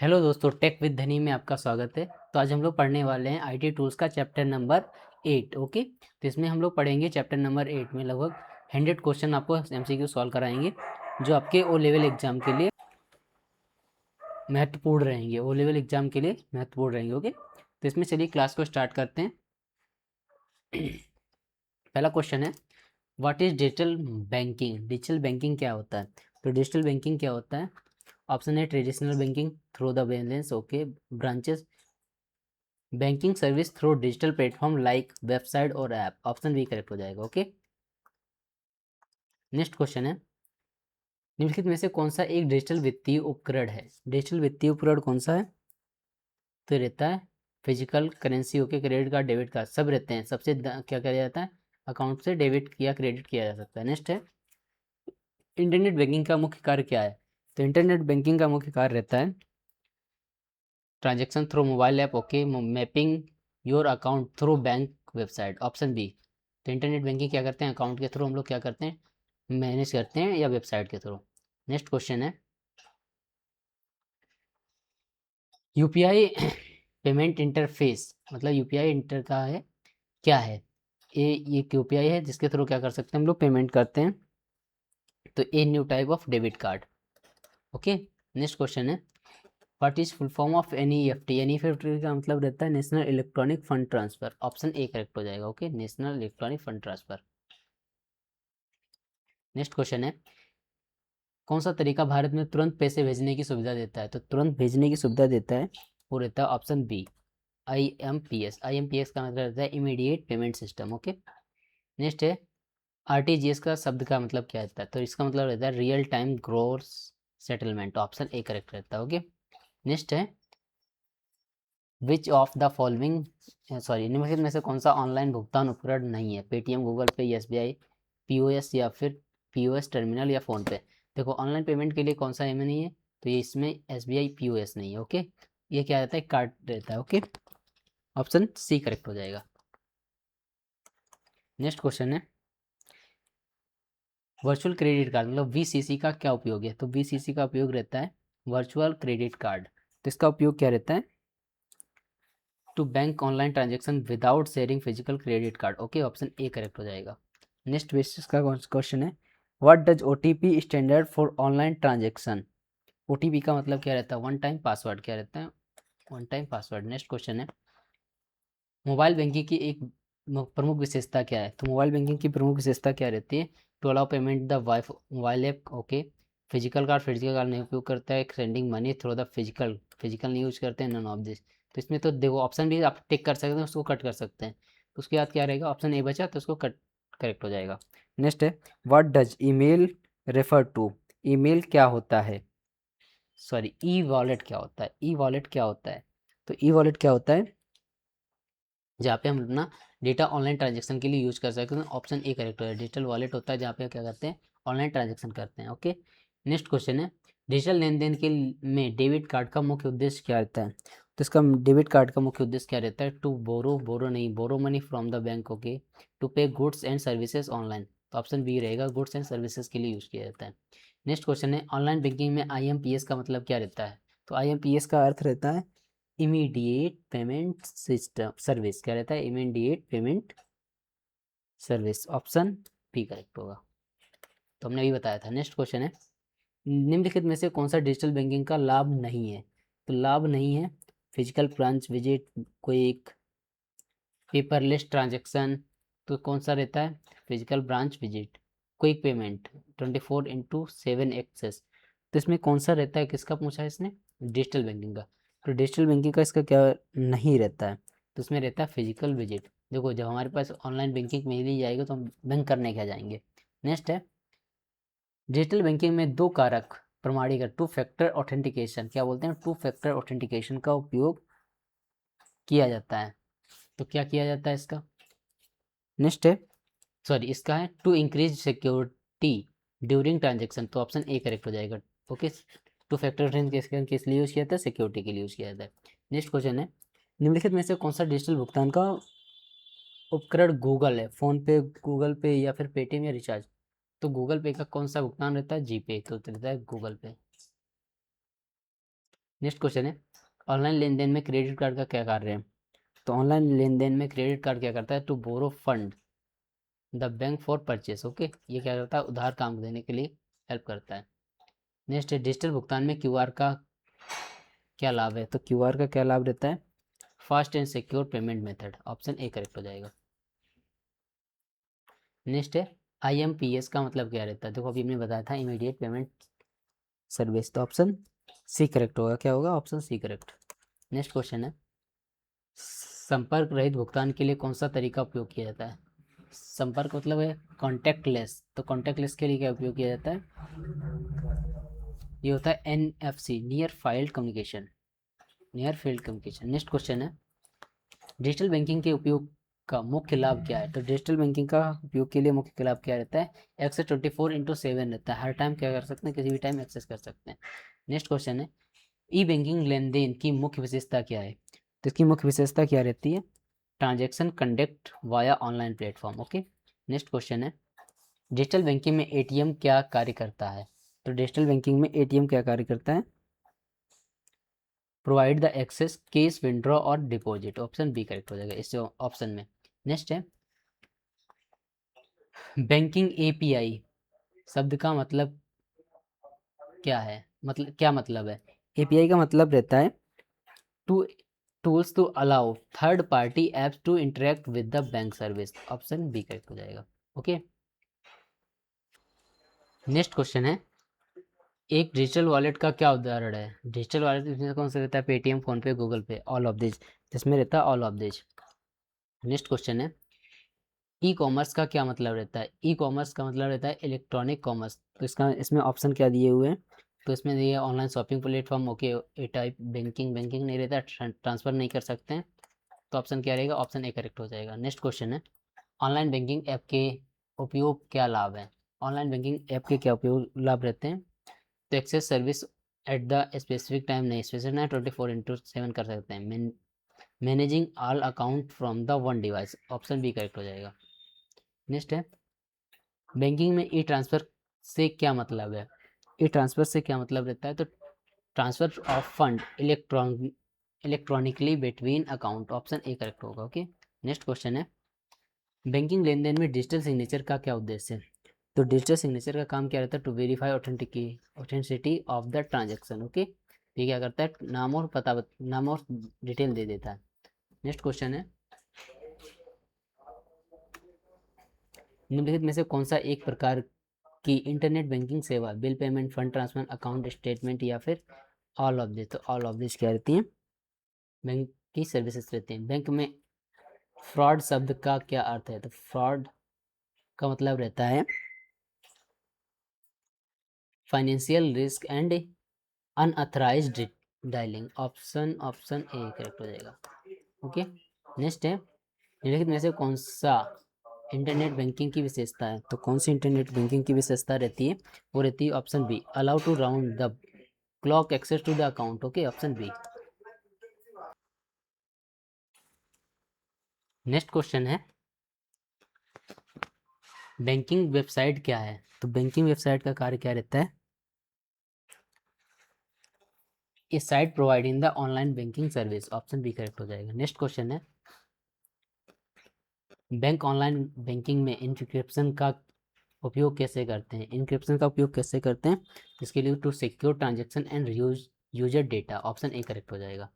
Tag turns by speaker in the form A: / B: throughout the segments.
A: Hello दोस्तों, take with धनी में आपका स्वागत है। तो आज हम लोग पढ़ने वाले हैं आईटी टूल्स का चैप्टर नंबर 8। ओके, तो इसमें हम लोग पढ़ेंगे चैप्टर नंबर 8 में लगभग 100 क्वेश्चन आपको एमसीक्यू सॉल्व कराएंगे जो आपके ओ लेवल एग्जाम के लिए महत्वपूर्ण रहेंगे। ओ लेवल एग्जाम के लिए महत्वपूर्ण रहेंगे। ओके, तो इसमें चलिए क्लास को स्टार्ट करते हैं। पहला क्वेश्चन है, what is digital banking? Digital banking क्या होता है? तो डिजिटल बैंकिंग क्या होता है? ऑप्शन है traditional banking through the balance okay branches, banking service through digital platform like website और ऐप। ऑप्शन बी करेक्ट हो जाएगा। ओके, नेक्स्ट क्वेश्चन है, निम्नलिखित में से कौन सा एक डिजिटल वित्तीय उपकरण है? डिजिटल वित्तीय उपकरण कौन सा है? तो रहता है physical currency okay, credit card debit card सब रहते हैं। सबसे क्या किया जाता है? अकाउंट से डेबिट या क्रेडिट किया जा सकता है। नेक्स्ट है, इंटरनेट बैंकिंग का मुख्य कार्य क्या है? तो इंटरनेट बैंकिंग का मुख्य कार्य रहता है transaction through mobile app okay, mapping your account through bank website. Option B. तो इंटरनेट बैंकिंग क्या करते हैं? अकाउंट के थ्रू हम लोग क्या करते हैं? मैनेज करते हैं या वेबसाइट के थ्रू। नेक्स्ट क्वेश्चन है, यूपीआई पेमेंट इंटरफेस मतलब यूपीआई इंटर का है क्या है? ये यूपीआई है जिसके थ्रू क्या कर सकते हैं हम लोग? पेमेंट करते हैं। तो a new type of debit card. Okay, next question है, what is full form of NEFT? NEFT का मतलब रहता है national electronic fund transfer. Option A correct हो जाएगा। Okay, national electronic fund transfer. Next question है, कौन सा तरीका भारत में तुरंत पैसे भेजने की सुविधा देता है? तो तुरंत भेजने की सुविधा देता है वो रहता है ऑप्शन बी आईएमपीएस। आईएमपीएस का मतलब रहता है immediate payment system. Okay, next है, आरटीजीएस का शब्द का मतलब क्या रहता है? तो इसका मतलब रहता है real time gross settlement. Option A correct रहता है। ओके, नेक्स्ट है, विच ऑफ द फॉलोइंग निम्नलिखित में से कौन सा ऑनलाइन भुगतान उपकरण नहीं है? पेटीएम, गूगल पे, एसबीआई पीओएस या फिर पीओएस टर्मिनल या फोन पे। देखो ऑनलाइन पेमेंट के लिए कौन सा एम नहीं है? तो ये इसमें एसबीआई पीओएस नहीं है। ओके, ये क्या रहता है? कार्ड रहता है। ओके, ऑप्शन सी करेक्ट हो जाएगा। नेक्स्ट क्वेश्चन है, वर्चुअल क्रेडिट कार्ड मतलब वीसीसी का क्या उपयोग है? तो वीसीसी का उपयोग रहता है वर्चुअल क्रेडिट कार्ड। तो इसका उपयोग क्या रहता है? To bank online transaction without sharing physical credit card. Okay, option A correct हो जाएगा। नेक्स्ट बेसिस का क्वेश्चन है, what does OTP standard for online transaction? OTP का मतलब क्या रहता है? One time password. क्या रहता है? One time password. Next question है, मोबाइल बैंकिंग की एक प्रमुख विशेषता क्या है? तो मोबाइल बैंकिंग की प्रमुख विशेषता क्या रहती है? To allow payment the via mobile app okay, physical card नहीं उपयोग करता है, sending money through the physical नहीं यूज करते हैं, नन ऑफ दिस। तो इसमें तो देखो ऑप्शन भी आप टिक कर सकते हैं, उसको कट कर सकते हैं। तो उसके बाद क्या रहेगा? ऑप्शन ए बचा तो उसको कट करेक्ट हो जाएगा। नेक्स्ट है, what does email refer to? Email क्या होता है? सॉरी, ई वॉलेट क्या होता है? ई वॉलेट क्या होता है? तो ई वॉलेट क्या होता है? जहाँ पे हम अपना डेटा ऑनलाइन ट्रांजेक्शन के लिए यूज कर सकते हैं। ऑप्शन ए करेक्ट है। डिजिटल वॉलेट होता है जहाँ पे क्या करते हैं? ऑनलाइन ट्रांजेक्शन करते हैं। ओके, नेक्स्ट क्वेश्चन है, डिजिटल लेन देन के में डेबिट कार्ड का मुख्य उद्देश्य क्या रहता है? तो इसका डेबिट कार्ड का मुख्य उद्देश्य क्या रहता है? टू बोरो नहीं, borrow money from the bank okay, to pay goods and services online. तो ऑप्शन बी रहेगा, गुड्स एंड सर्विसेज के लिए यूज किया जाता है। नेक्स्ट क्वेश्चन है, ऑनलाइन बैंकिंग में आईएमपीएस का मतलब क्या रहता है? तो आईएमपीएस का अर्थ रहता है इमीडिएट पेमेंट सिस्टम सर्विस। क्या रहता है? Immediate payment service. Option B correct होगा। तो हमने अभी बताया था। नेक्स्ट क्वेश्चन है, निम्नलिखित में से कौन सा डिजिटल बैंकिंग का लाभ नहीं है? तो लाभ नहीं है फिजिकल ब्रांच विजिट, कोई एक पेपरलेस ट्रांजेक्शन। तो कौन सा रहता है? Physical branch visit, quick payment, 24/7 access. तो इसमें कौन सा रहता है? किसका पूछा है इसने? डिजिटल बैंकिंग का। तो डिजिटल बैंकिंग का इसका क्या नहीं रहता है? तो इसमें रहता है फिजिकल विजिट। देखो जब हमारे पास ऑनलाइन बैंकिंग में ही जाएगा तो हम बैंक करने क्या जाएंगे। नेक्स्ट है, डिजिटल बैंकिंग में दो कारक प्रमाणीकरण टू फैक्टर ऑथेंटिकेशन, क्या बोलते हैं? टू फैक्टर ऑथेंटिकेशन का उपयोग किया जाता है। तो क्या किया जाता है इसका? नेक्स्ट है, सॉरी इसका है to increase security during transaction. तो ऑप्शन ए करेक्ट हो जाएगा। ओके, टू फैक्टर ऑथेंटिकेशन किस लिए यूज किया जाता है? सिक्योरिटी के लिए यूज किया जाता है। नेक्स्ट क्वेश्चन है, निम्नलिखित में से कौन सा डिजिटल भुगतान का उपकरण गूगल है? फोन पे, गूगल पे या फिर पेटीएम या रिचार्ज? तो गूगल पे का कौन सा भुगतान रहता है? जीपे। तो रहता है गूगल पे। नेक्स्ट क्वेश्चन है ऑनलाइन लेन देन में क्रेडिट कार्ड का क्या कार्य है। तो ऑनलाइन लेन देन में क्रेडिट कार्ड क्या करता है, टू बोरो फंड the bank for purchase. Okay, ये क्या करता है, उधार काम देने के लिए हेल्प करता है। नेक्स्ट है डिजिटल भुगतान में क्यूआर का क्या लाभ है। तो क्यूआर का क्या लाभ रहता है, fast and secure payment method. Option A correct हो जाएगा। नेक्स्ट है आईएमपीएस का मतलब क्या रहता है। देखो अभी हमने बताया था इमीडिएट पेमेंट सर्विस, तो ऑप्शन सी करेक्ट होगा। क्या होगा, option C correct. Next question है संपर्क रहित भुगतान के लिए कौन सा तरीका उपयोग किया जाता है। संपर्क मतलब है कॉन्टैक्टलेस, तो कॉन्टैक्टलेस के लिए क्या उपयोग किया जाता है, ये होता है NFC, near filed communication, near field communication. Next question है डिजिटल बैंकिंग के उपयोग का मुख्य लाभ क्या है। तो डिजिटल बैंकिंग का उपयोग के लिए मुख्य लाभ क्या रहता है, एक्सेस 24/7 रहता है, हर टाइम क्या कर सकते हैं, किसी भी टाइम एक्सेस कर सकते हैं। नेक्स्ट क्वेश्चन है ई बैंकिंग लेन देन की मुख्य विशेषता क्या है। तो इसकी मुख्य विशेषता क्या रहती है, transaction conduct via online platform. Okay, next question है डिजिटल बैंकिंग में एटीएम क्या कार्य करता है। तो डिजिटल बैंकिंग में एटीएम क्या कार्य करता है, प्रोवाइड द एक्सेस केस विंड्रॉ और डिपॉजिट। ऑप्शन बी करेक्ट हो जाएगा इस ऑप्शन में। नेक्स्ट है बैंकिंग एपीआई शब्द का मतलब क्या है, मतलब क्या मतलब है। एपीआई का मतलब रहता है to tools to allow third party apps to interact with the bank service. Option B correct हो जाएगा। ओके, नेक्स्ट क्वेश्चन है एक डिजिटल वॉलेट का क्या उदाहरण है। डिजिटल वॉलेट इसमें कौन सा रहता है, पेटीएम, फोन पे, गूगल पे, ऑल ऑफ दिस, जिसमें रहता है all of this. Next question है ई कॉमर्स का क्या मतलब रहता है। ई कॉमर्स का मतलब रहता है इलेक्ट्रॉनिक कॉमर्स। तो इसका इसमें ऑप्शन क्या दिए हुए हैं, तो इसमें दिए ऑनलाइन शॉपिंग प्लेटफॉर्म। ओके, ए टाइप बैंकिंग, बैंकिंग नहीं रहता, ट्रांसफर नहीं कर सकते हैं, तो ऑप्शन क्या रहेगा, ऑप्शन ए करेक्ट हो जाएगा। नेक्स्ट क्वेश्चन है ऑनलाइन बैंकिंग ऐप के उपयोग क्या लाभ है। ऑनलाइन बैंकिंग ऐप के क्या उपयोग लाभ रहते हैं, तो access service at the specific time, नहीं स्पेसिफिक ना 24/7 कर सकते हैं। Managing all account from the one device. Option B correct हो जाएगा। नेक्स्ट है बैंकिंग में ई ट्रांसफ़र से क्या मतलब है। ई ट्रांसफ़र से क्या मतलब रहता है, तो transfer of fund electronically between account. Option A correct होगा। ओके, नेक्स्ट क्वेश्चन है बैंकिंग लेन देन में डिजिटल सिग्नेचर का क्या उद्देश्य है। तो डिजिटल सिग्नेचर का काम क्या रहता है, to verify authenticity of the transaction. Okay, ये क्या करता है, नाम और पता नाम और डिटेल दे देता है। नेक्स्ट क्वेश्चन है निम्नलिखित में से कौन सा एक प्रकार की इंटरनेट बैंकिंग सेवा, bill payment, fund transfer, account statement या फिर ऑल ऑफ दिस। तो ऑल ऑफ दिस क्या रहती हैं, बैंक की सर्विसेज रहती हैं। बैंक में फ्रॉड शब्द का क्या अर्थ है। तो फ्रॉड का मतलब रहता है financial risk and unauthorised dialling. Option A correct हो जाएगा। ओके, नेक्स्ट है निम्नलिखित में से कौन सा इंटरनेट बैंकिंग की विशेषता है। तो कौन सी इंटरनेट बैंकिंग की विशेषता रहती है, वो रहती है option B, allow to round the clock access to the account. Okay, option B. Next question है बैंकिंग वेबसाइट क्या है। तो बैंकिंग वेबसाइट का कार्य क्या रहता है, a site providing the online banking service. Option B correct हो जाएगा। नेक्स्ट क्वेश्चन है बैंक ऑनलाइन बैंकिंग में इंक्रिप्शन का उपयोग कैसे करते हैं। इंक्रिप्शन का उपयोग कैसे करते हैं, इसके लिए to secure transaction and user data. Option A correct हो जाएगा।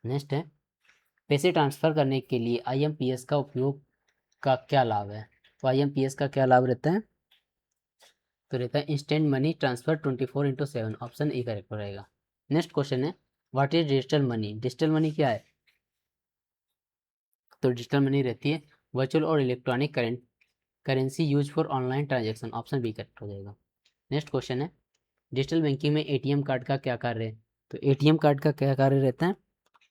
A: नेक्स्ट है पैसे ट्रांसफर करने के लिए आईएमपीएस का उपयोग का क्या लाभ है। तो आईएमपीएस का क्या लाभ रहता है, तो रहता है instant money transfer 24/7। Option A correct हो जाएगा। नेक्स्ट क्वेश्चन है what is digital money. Digital money क्या है, तो डिजिटल मनी रहती है वर्चुअल और electronic currency use for online transaction. Option B correct हो जाएगा। नेक्स्ट क्वेश्चन है डिजिटल बैंकिंग में एटीएम कार्ड का क्या कार्य है। तो एटीएम कार्ड का क्या कार्य रहता है,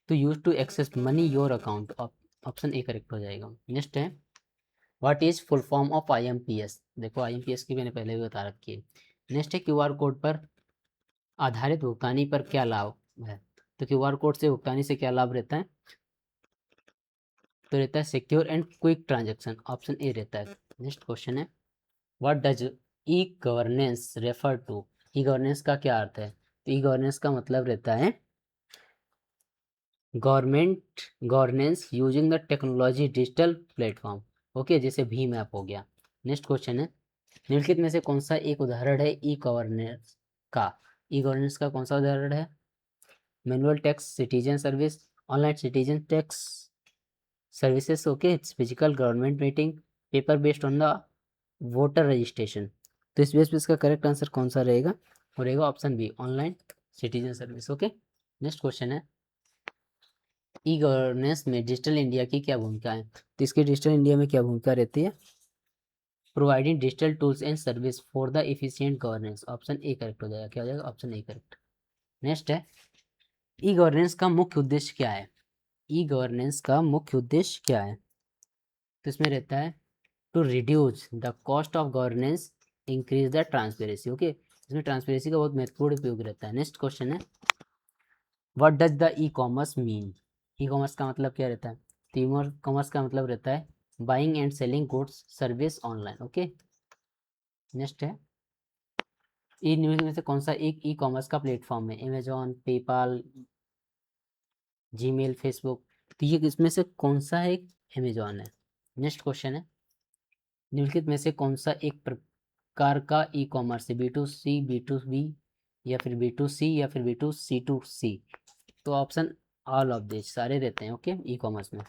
A: तो use to access money your account. Option A correct हो जाएगा। नेक्स्ट है what is full form of IMPS. देखो आईएमपीएस की मैंने पहले भी बता रखी है। नेक्स्ट है क्यूआर कोड पर आधारित भुगतानी पर क्या लाभ है। तो क्यूआर कोड से भुगतानी से क्या लाभ रहता है, तो रहता है secure and quick transaction. Option A रहता है। नेक्स्ट क्वेश्चन है what does E governance refer to. E governance का क्या अर्थ है, तो ई गवर्नेंस का मतलब रहता है government governance using the technology digital platform, okay, जैसे भीम ऐप हो गया। नेक्स्ट क्वेश्चन है, निम्नलिखित में से कौन सा एक उदाहरण है ई गवर्नेंस का? ई गवर्नेंस का कौन सा उदाहरण है? Manual tax citizen service, online citizen tax services, okay, it's physical government meeting, paper based on the voter registration. तो इस बेस पे इसका करेक्ट आंसर कौन सा रहेगा? वो रहेगा option B, online citizen service, okay. Next question है, ई गवर्नेंस में डिजिटल इंडिया की क्या भूमिका है? तो इसकी डिजिटल इंडिया में क्या भूमिका रहती है? Providing digital tools and service for the efficient governance, option A correct हो जाएगा। क्या हो जाएगा? Option A correct. नेक्स्ट है, ई गवर्नेंस का मुख्य उद्देश्य क्या है? ई गवर्नेंस का मुख्य उद्देश्य क्या है? तो इसमें रहता है to reduce the cost of governance, increase the transparency, okay. इसमें ट्रांसपेरेंसी का बहुत महत्वपूर्ण उपयोग रहता है। नेक्स्ट क्वेश्चन है, what does the E commerce mean? E commerce का मतलब क्या रहता है? तो ई कॉमर्स का मतलब रहता है buying and selling goods service online, okay. Next है, ई न्यूज में से कौन सा एक ई कॉमर्स का प्लेटफॉर्म है? Amazon, PayPal, Gmail, Facebook. तो ये इसमें से कौन सा एक अमेजोन है? नेक्स्ट क्वेश्चन है, निम्नलिखित में से कौन सा एक प्रकार का ई कॉमर्स है? B to C, B to B, या फिर बी टू सी, या फिर B to C to C? तो ऑप्शन ऑल ऑफ दिस सारे रहते हैं, ओके, ई कॉमर्स में।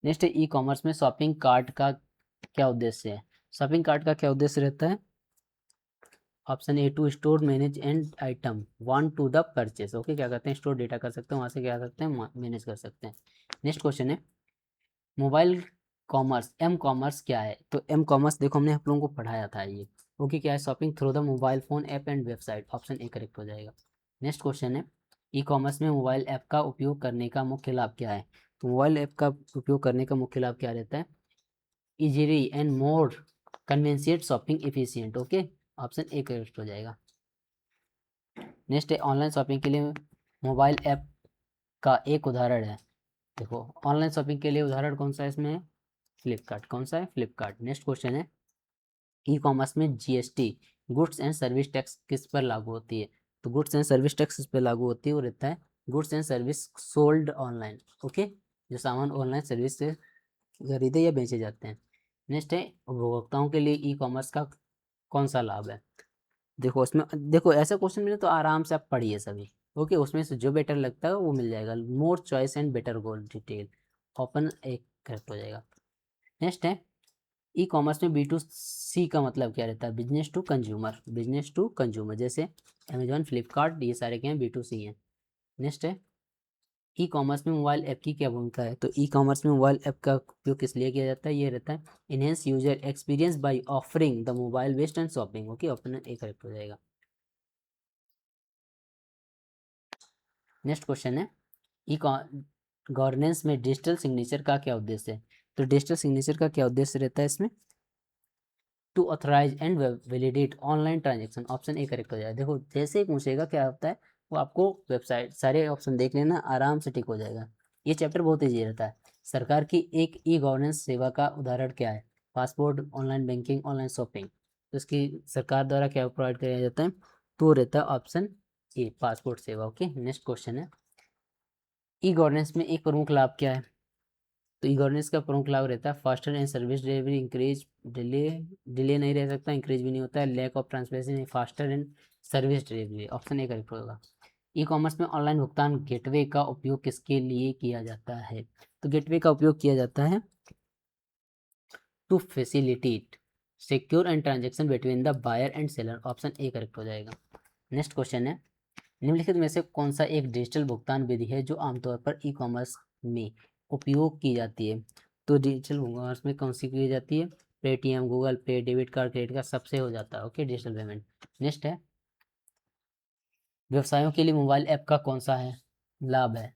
A: नेक्स्ट है, ई कॉमर्स में शॉपिंग कार्ट का क्या उद्देश्य है? शॉपिंग कार्ट का क्या उद्देश्य रहता है? Option A, to store manage and item want to the purchase, okay. क्या करते हैं? स्टोर डेटा कर सकते हैं, वहाँ से क्या करते हैं? मैनेज कर सकते हैं। नेक्स्ट क्वेश्चन है, मोबाइल कॉमर्स, एम कॉमर्स क्या है? तो एम कॉमर्स देखो हमने आप लोगों को पढ़ाया था ये, ओके। क्या है? Shopping through the mobile phone app and website, option A correct हो जाएगा। नेक्स्ट क्वेश्चन है, ई कॉमर्स में मोबाइल ऐप का उपयोग करने का मुख्य लाभ क्या है? तो मोबाइल ऐप का उपयोग करने का मुख्य लाभ क्या रहता है? Easily and more convenient shopping efficient, okay, option A correct हो जाएगा। नेक्स्ट है, ऑनलाइन शॉपिंग के लिए मोबाइल ऐप का एक उदाहरण है। देखो ऑनलाइन शॉपिंग के लिए उदाहरण कौन सा है इसमें? फ्लिपकार्ट। कौन सा है? फ्लिपकार्ट। नेक्स्ट क्वेश्चन है, ई कॉमर्स में GST, goods and service tax किस पर लागू होती है? तो गुड्स एंड सर्विस टैक्स इस पर लागू होती है, वो रहता है goods and service sold online, okay, जो सामान ऑनलाइन सर्विस से खरीदे या बेचे जाते हैं। नेक्स्ट है, उपभोक्ताओं के लिए ई कॉमर्स का कौन सा लाभ है? देखो उसमें, देखो ऐसा क्वेश्चन मिले तो आराम से आप पढ़िए सभी, ओके, उसमें से जो बेटर लगता है वो मिल जाएगा। More choice and better goal detail, open एक करेक्ट हो जाएगा। नेक्स्ट है, ई कॉमर्स में बी टू सी का मतलब क्या रहता है? Business to consumer, business to consumer, जैसे अमेजोन, फ्लिपकार्ट, ये सारे क्या हैं? बी टू सी हैं। नेक्स्ट है, ई कॉमर्स में मोबाइल ऐप की क्या भूमिका है? तो ई कॉमर्स में मोबाइल ऐप का उपयोग किस लिए किया जाता है? ये रहता है enhance user experience by offering the mobile based and shopping, okay, option A correct हो जाएगा। नेक्स्ट क्वेश्चन है, ई गवर्नेंस में डिजिटल सिग्नेचर का क्या उद्देश्य है? तो डिजिटल सिग्नेचर का क्या उद्देश्य रहता है इसमें? To authorize and validate online transaction, option A correct हो जाएगा। देखो जैसे ही पूछेगा क्या होता है, वो आपको वेबसाइट सारे ऑप्शन देख लेना, आराम से टिक हो जाएगा। ये चैप्टर बहुत ईजी रहता है। सरकार की एक ई गवर्नेंस सेवा का उदाहरण क्या है? Passport, online banking, online shopping. तो इसकी सरकार द्वारा क्या प्रोवाइड किया जाता है? तो रहता है ऑप्शन ए, पासपोर्ट सेवा, ओके। नेक्स्ट क्वेश्चन है, ई गवर्नेंस में एक प्रमुख लाभ क्या है? तो ई गवर्नेंस का प्रमुख लाभ रहता है faster and service delivery, increase, delay, delay नहीं रह सकता, इंक्रीज भी नहीं होता है, लैक ऑफ ट्रांसपेरेंसी नहीं, faster and service delivery, option A correct होगा। ई कॉमर्स में ऑनलाइन भुगतान गेटवे का उपयोग किसके लिए किया जाता है? तो गेटवे का उपयोग किया जाता है to facilitate secure and transaction between the buyer and seller, option A correct हो जाएगा। नेक्स्ट क्वेश्चन है, निम्नलिखित में से कौन सा एक डिजिटल भुगतान विधि है जो आमतौर पर ई कॉमर्स में उपयोग की जाती है? तो डिजिटल कॉमर्स में कौन सी की जाती है? पेटीएम, गूगल पे, डेबिट कार्ड, क्रेडिट कार्ड, सबसे हो जाता है, ओके, डिजिटल पेमेंट। नेक्स्ट है, व्यवसायों के लिए मोबाइल ऐप का कौन सा है लाभ है?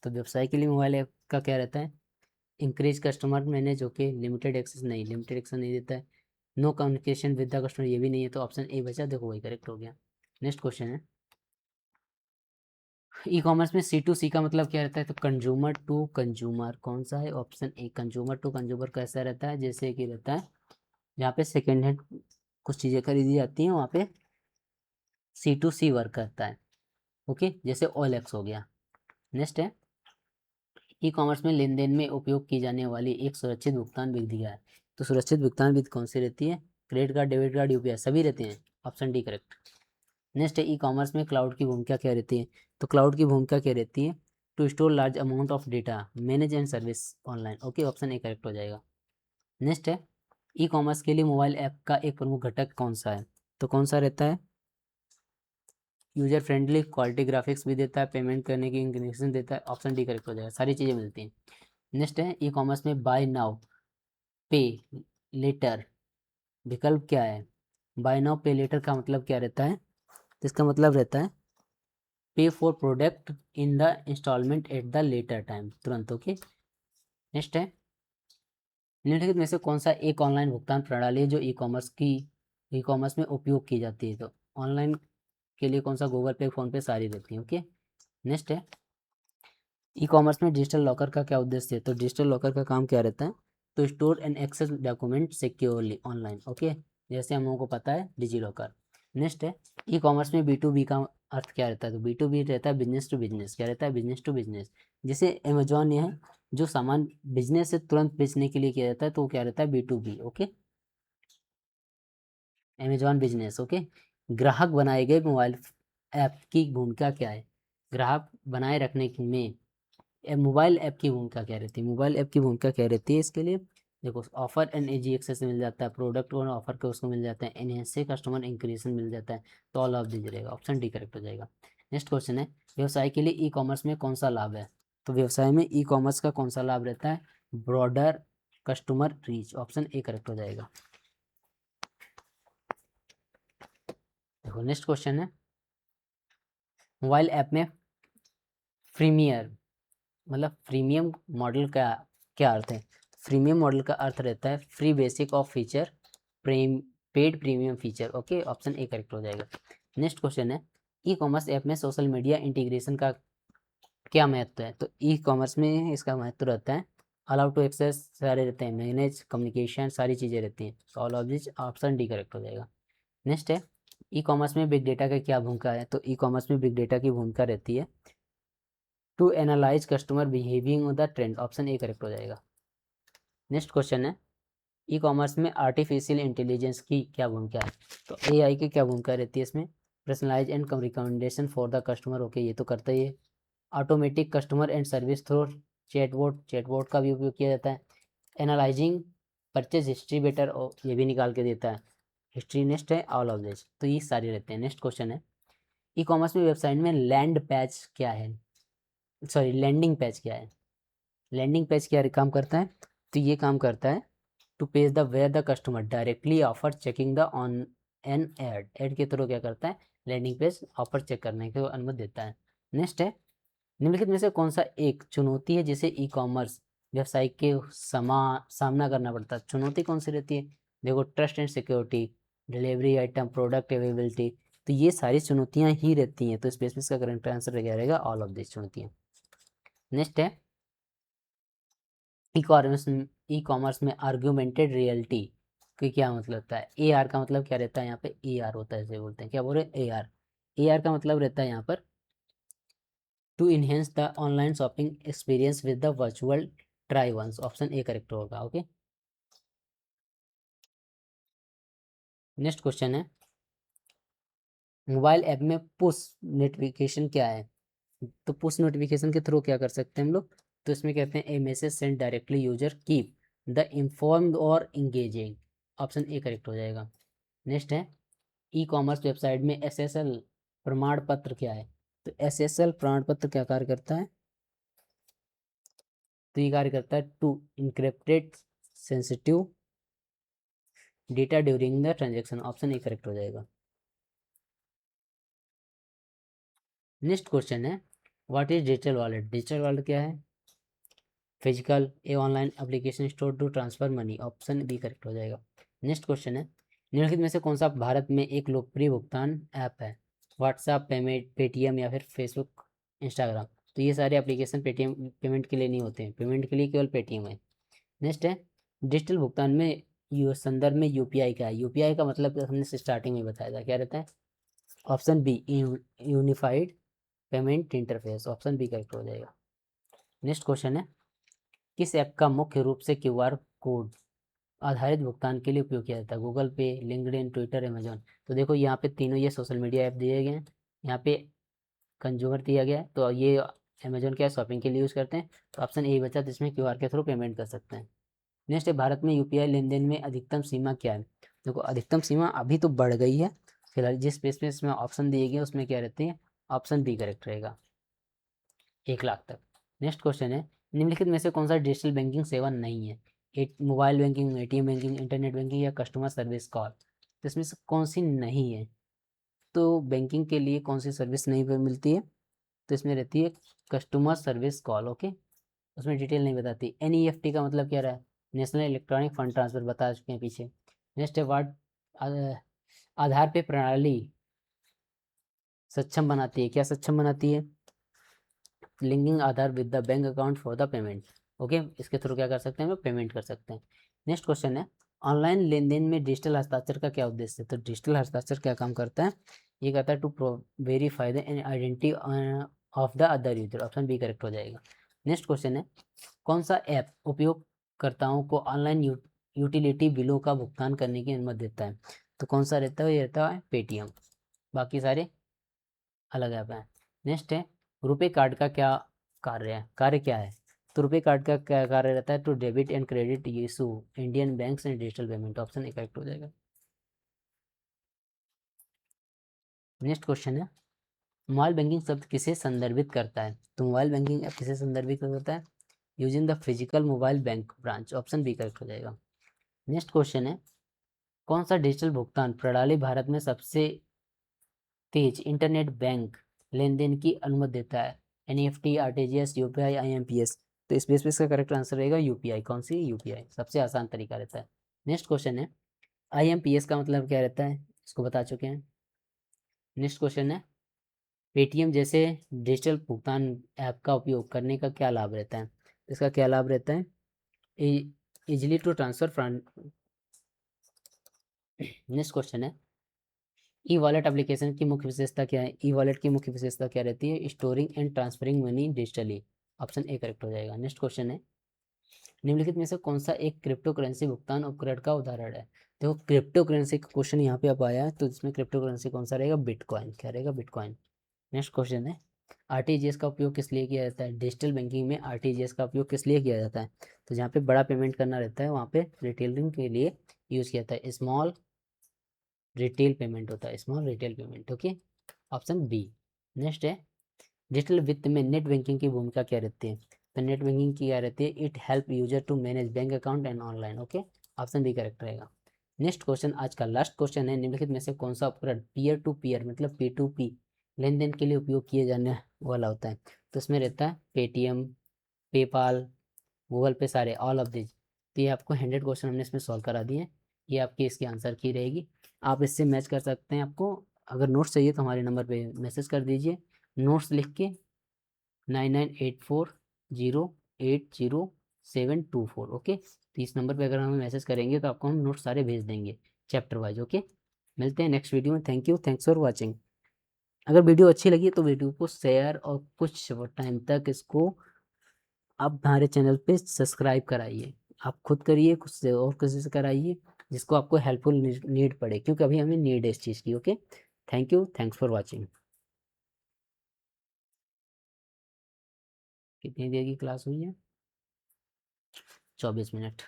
A: तो व्यवसाय के लिए मोबाइल ऐप का क्या रहता है? Increase customer manage, okay, limited access नहीं, लिमिटेड एक्सेस नहीं देता है, no communication with the customer, ये भी नहीं है, तो ऑप्शन ए बचा, देखो वही करेक्ट हो गया। नेक्स्ट क्वेश्चन है, ई कॉमर्स में सी टू सी का मतलब क्या रहता है? तो कंज्यूमर टू कंज्यूमर, कौन सा है? Option A, consumer to consumer कैसा रहता है? जैसे कि रहता है जहाँ पे सेकेंड हैंड कुछ चीज़ें खरीदी जाती हैं, वहाँ पे सी टू सी वर्क करता है, ओके, जैसे OLX हो गया। नेक्स्ट है ई कॉमर्स में लेन देन में उपयोग की जाने वाली एक सुरक्षित भुगतान विधि है। तो सुरक्षित भुगतान विधि कौन सी रहती है? Credit card, debit card, UPI सभी रहते हैं। Option D correct. नेक्स्ट है ई कॉमर्स में क्लाउड की भूमिका क्या रहती है? तो क्लाउड की भूमिका क्या रहती है? To store large amount of data, manage and service online. Okay, option A correct हो जाएगा। नेक्स्ट है ई कॉमर्स के लिए मोबाइल ऐप का एक प्रमुख घटक कौन सा है? तो कौन सा रहता है? यूजर फ्रेंडली, क्वालिटी ग्राफिक्स भी देता है, पेमेंट करने की इंक्रिप्शन देता है। ऑप्शन डी करेक्ट हो जाएगा, सारी चीज़ें मिलती हैं। नेक्स्ट है ई कॉमर्स में बाय नाउ पे लेटर विकल्प क्या है? बाय नाउ पे लेटर का मतलब क्या रहता है? तो इसका मतलब रहता है pay for product in the installment at the later time, तुरंत। ओके। नेक्स्ट है निम्नलिखित में से कौन सा एक ऑनलाइन भुगतान प्रणाली है जो ई कॉमर्स में उपयोग की जाती है? तो ऑनलाइन के लिए कौन सा? गूगल पे, फोन पे सारी रहती है। ओके। नेक्स्ट है ई कॉमर्स में डिजिटल लॉकर का क्या उद्देश्य है? तो डिजिटल लॉकर का काम क्या रहता है? तो store and access document securely online. Okay, जैसे हम लोगों को पता है डिजी लॉकर। नेक्स्ट है ई कॉमर्स में बी टू बी का अर्थ क्या रहता है? तो बी टू बी रहता है बिजनेस टू बिजनेस। क्या रहता है? Business to business. जैसे अमेजॉन है, जो सामान बिजनेस से तुरंत बेचने के लिए किया जाता है, तो वो क्या रहता है? B to B. Okay, Amazon business. Okay. ग्राहक बनाए गए मोबाइल ऐप की भूमिका क्या है? ग्राहक बनाए रखने में मोबाइल ऐप की भूमिका क्या रहती है? मोबाइल ऐप की भूमिका क्या रहती है इसके लिए? देखो, ऑफर एंड एजी एक्सेस मिल जाता है, प्रोडक्ट और ऑफर के उसको मिल जाता है, एनहेंस से कस्टमर इंक्रीजन मिल जाता है। तो ऑल ऑफ दीज रहेगा, ऑप्शन डी करेक्ट हो जाएगा। नेक्स्ट क्वेश्चन है व्यवसाय के लिए ई कॉमर्स में कौन सा लाभ है? तो व्यवसाय में ई कॉमर्स का कौन सा लाभ रहता है? Broader customer reach. Option A correct हो जाएगा। देखो नेक्स्ट क्वेश्चन है मोबाइल ऐप में फ्रीमियर मतलब प्रीमियम मॉडल का क्या अर्थ है? प्रीमियम मॉडल का अर्थ रहता है free basic of feature, paid premium feature. Okay, option A correct हो जाएगा। नेक्स्ट क्वेश्चन है ई कॉमर्स ऐप में सोशल मीडिया इंटीग्रेशन का क्या महत्व है? तो ई कॉमर्स में इसका महत्व रहता है अलाउ टू एक्सेस सारे रहते हैं, मैनेज कम्युनिकेशन सारी चीज़ें रहती हैं। तो all of this option D correct हो जाएगा। नेक्स्ट है ई कॉमर्स में बिग डेटा का क्या भूमिका है? तो ई कॉमर्स में बिग डेटा की भूमिका रहती है to analyze customer behaving the trend. Option A correct हो जाएगा। नेक्स्ट क्वेश्चन है ई कॉमर्स में आर्टिफिशियल इंटेलिजेंस की क्या भूमिका है? तो एआई की क्या भूमिका रहती है इसमें? Personalize and recommendation for the customer. Okay, ये तो करता ही है। Automatic customer and service through chatbot का भी उपयोग किया जाता है। एनालाइजिंग परचेज हिस्ट्री बेटर, ये भी निकाल के देता है हिस्ट्री। नेक्स्ट है ऑल ऑफ दिस, तो ये सारे रहते हैं। नेक्स्ट क्वेश्चन है ई कॉमर्स में वेबसाइट में लैंडिंग पेज क्या है? लैंडिंग पेज क्या काम करता है? तो ये काम करता है to page the where the customer directly offer checking the on an ad के थ्रू क्या करता है? लैंडिंग पेज ऑफर चेक करने की अनुमति देता है। नेक्स्ट है निम्नलिखित में से कौन सा एक चुनौती है जिसे ई कॉमर्स व्यवसाय के सामना करना पड़ता है? चुनौती कौन सी रहती है? देखो, trust and security, delivery item, product availability. तो ये सारी चुनौतियां ही रहती हैं। तो इस बेसिस का करेक्ट आंसर क्या रहेगा? ऑल ऑफ दिस चुनौतियां। नेक्स्ट है ई कॉमर्स में आर्ग्यूमेंटेड रियलिटी की क्या मतलब होता है? ए आर का मतलब क्या रहता है? यहाँ पे ए आर होता है, इसे बोलते हैं क्या? बोल रहे ए आर। ए आर का मतलब रहता है यहाँ पर to enhance the online shopping experience with the virtual try ons. Option A correct होगा। ओके। नेक्स्ट क्वेश्चन है मोबाइल ऐप में पुश नोटिफिकेशन क्या है? तो पुश नोटिफिकेशन के थ्रू क्या कर सकते हैं हम लोग? तो इसमें कहते हैं a message send directly user keep the informed और इंगेजिंग। ऑप्शन ए करेक्ट हो जाएगा। नेक्स्ट है ई कॉमर्स वेबसाइट में एसएसएल प्रमाण पत्र क्या है? तो एसएसएल प्रमाण पत्र क्या कार्य करता है? तो ये कार्य करता है to encrypted sensitive data during the transaction. Option A correct हो जाएगा। नेक्स्ट क्वेश्चन है what is digital wallet? Digital wallet क्या है? Physical a online application store to transfer money. Option B correct हो जाएगा। नेक्स्ट क्वेश्चन है निम्नलिखित में से कौन सा भारत में एक लोकप्रिय भुगतान ऐप है? व्हाट्सएप पेमेंट, पेटीएम या फिर फेसबुक, इंस्टाग्राम। तो ये सारे एप्लीकेशन पेटीएम पेमेंट के लिए नहीं होते हैं, पेमेंट के लिए केवल पेटीएम है। नेक्स्ट है डिजिटल भुगतान में संदर्भ में यूपीआई क्या है? यूपीआई का मतलब हमने स्टार्टिंग में बताया था, क्या रहता है? Option B unified payment interface, option B correct हो जाएगा। नेक्स्ट क्वेश्चन है, किस ऐप का मुख्य रूप से क्यूआर कोड आधारित भुगतान के लिए उपयोग किया जाता है? गूगल पे, लिंक्डइन, ट्विटर, अमेजोन। तो देखो यहाँ पे तीनों ये सोशल मीडिया ऐप दिए गए हैं, यहाँ पे कंज्यूमर दिया गया है, तो ये अमेजोन क्या शॉपिंग के लिए यूज़ करते हैं, तो ऑप्शन ए बचा जिसमें क्यूआर के थ्रू पेमेंट कर सकते हैं। नेक्स्ट है, भारत में यूपीआई लेन देन में अधिकतम सीमा क्या है? देखो अधिकतम सीमा अभी तो बढ़ गई है, फिलहाल जिस बेस पे इसमें ऑप्शन दिए गए उसमें क्या रहती है, ऑप्शन बी करेक्ट रहेगा, 1 लाख तक। नेक्स्ट क्वेश्चन है, निम्नलिखित में से कौन सा डिजिटल बैंकिंग सेवा नहीं है? Mobile banking, ATM banking, internet banking या कस्टमर सर्विस कॉल। तो इसमें से कौन सी नहीं है? तो बैंकिंग के लिए कौन सी सर्विस नहीं मिलती है? तो इसमें रहती है कस्टमर सर्विस कॉल। ओके, उसमें डिटेल नहीं बताती। एनईएफटी का मतलब क्या रहा है? नेशनल इलेक्ट्रॉनिक फंड ट्रांसफर, बता चुके हैं पीछे। नेक्स्ट है, वार्ड आधार पे प्रणाली सक्षम बनाती है, क्या सक्षम बनाती है? Linking Aadhaar with the bank account for the payment. Okay, इसके थ्रू क्या कर सकते हैं, हम पेमेंट कर सकते हैं। नेक्स्ट क्वेश्चन है, ऑनलाइन लेन देन में डिजिटल हस्ताक्षर का क्या उद्देश्य है? तो डिजिटल हस्ताक्षर क्या काम करता है? ये कहता है to verify the identity of the other user, option B correct हो जाएगा। नेक्स्ट क्वेश्चन है, कौन सा ऐप उपयोगकर्ताओं को ऑनलाइन यूटिलिटी बिलों का भुगतान करने की अनुमति देता है? तो कौन सा रहता है? ये रहता है पेटीएम, बाकी सारे अलग ऐप हैं। नेक्स्ट है, रुपे कार्ड का क्या कार्य क्या है? तो रुपे कार्ड का क्या कार्य रहता है? To debit and credit issue Indian banks and digital payment, option A correct हो जाएगा। नेक्स्ट क्वेश्चन है, मोबाइल बैंकिंग शब्द किसे संदर्भित करता है? तो मोबाइल बैंकिंग ऐप किसे संदर्भित करता है? Using the physical mobile bank branch, option B correct हो जाएगा। नेक्स्ट क्वेश्चन है, कौन सा डिजिटल भुगतान प्रणाली भारत में सबसे तेज इंटरनेट बैंक लेन देन की अनुमति देता है? NEFT, RTGS, UPI, IMPS. तो इस बेस पे इसका करेक्ट आंसर रहेगा यूपीआई। कौन सी? यूपीआई, सबसे आसान तरीका रहता है। नेक्स्ट क्वेश्चन है, आईएमपीएस का मतलब क्या रहता है? इसको बता चुके हैं। नेक्स्ट क्वेश्चन है, पेटीएम जैसे डिजिटल भुगतान ऐप का उपयोग करने का क्या लाभ रहता है? इसका क्या लाभ रहता है? Easily to transfer fund. Next question है, ई वॉलेट एप्लीकेशन की मुख्य विशेषता क्या है? ई वॉलेट की मुख्य विशेषता क्या रहती है? Storing and transferring money digitally, option A correct हो जाएगा। नेक्स्ट क्वेश्चन है, निम्नलिखित में से कौन सा एक क्रिप्टो करेंसी भुगतान उपकरण का उदाहरण है? देखो क्रिप्टो करेंसी का क्वेश्चन यहाँ पे अब आया है, तो इसमें क्रिप्टो करेंसी कौन सा रहेगा? बिटकॉइन। क्या रहेगा? बिटकॉइन। नेक्स्ट क्वेश्चन है, आरटीजीएस का उपयोग किस लिए किया जाता है? डिजिटल बैंकिंग में आरटीजीएस का उपयोग किस लिए किया जाता है? तो जहाँ पे बड़ा पेमेंट करना रहता है वहाँ पे रिटेलिंग के लिए यूज़ किया जाता है। स्मॉल रिटेल पेमेंट होता है, small retail payment. Okay, option B. Next है, डिजिटल वित्त में नेट बैंकिंग की भूमिका क्या रहती है? तो नेट बैंकिंग की क्या रहती है? It help user to manage bank account and online. Okay, option B correct रहेगा। नेक्स्ट क्वेश्चन, आज का लास्ट क्वेश्चन है, निम्नलिखित में से कौन सा उपकरण पीयर टू पीयर मतलब P2P लेन देन के लिए उपयोग किए जाने वाला होता है? तो इसमें रहता है पेटीएम, पेपाल, गूगल पे, सारे ऑल ऑफ दिस। तो ये आपको 100 क्वेश्चन हमने इसमें सॉल्व करा दिए हैं, ये आपकी इसकी आंसर की रहेगी। आप इससे मैच कर सकते हैं। आपको अगर नोट्स चाहिए तो हमारे नंबर पे मैसेज कर दीजिए, नोट्स लिख के 9984080724। ओके, तो इस नंबर पे अगर हमें मैसेज करेंगे तो आपको हम नोट्स सारे भेज देंगे चैप्टर वाइज। ओके, मिलते हैं नेक्स्ट वीडियो में। Thank you, thanks for watching. अगर वीडियो अच्छी लगी तो वीडियो को शेयर और कुछ टाइम तक इसको आप हमारे चैनल पे सब्सक्राइब कराइए। आप खुद करिए, कुछ से और किसी से कराइए जिसको आपको हेल्पफुल नीड पड़े, क्योंकि अभी हमें नीड है इस चीज़ की। Okay, thank you, thanks for watching. कितनी देर की क्लास हुई है? 24 मिनट।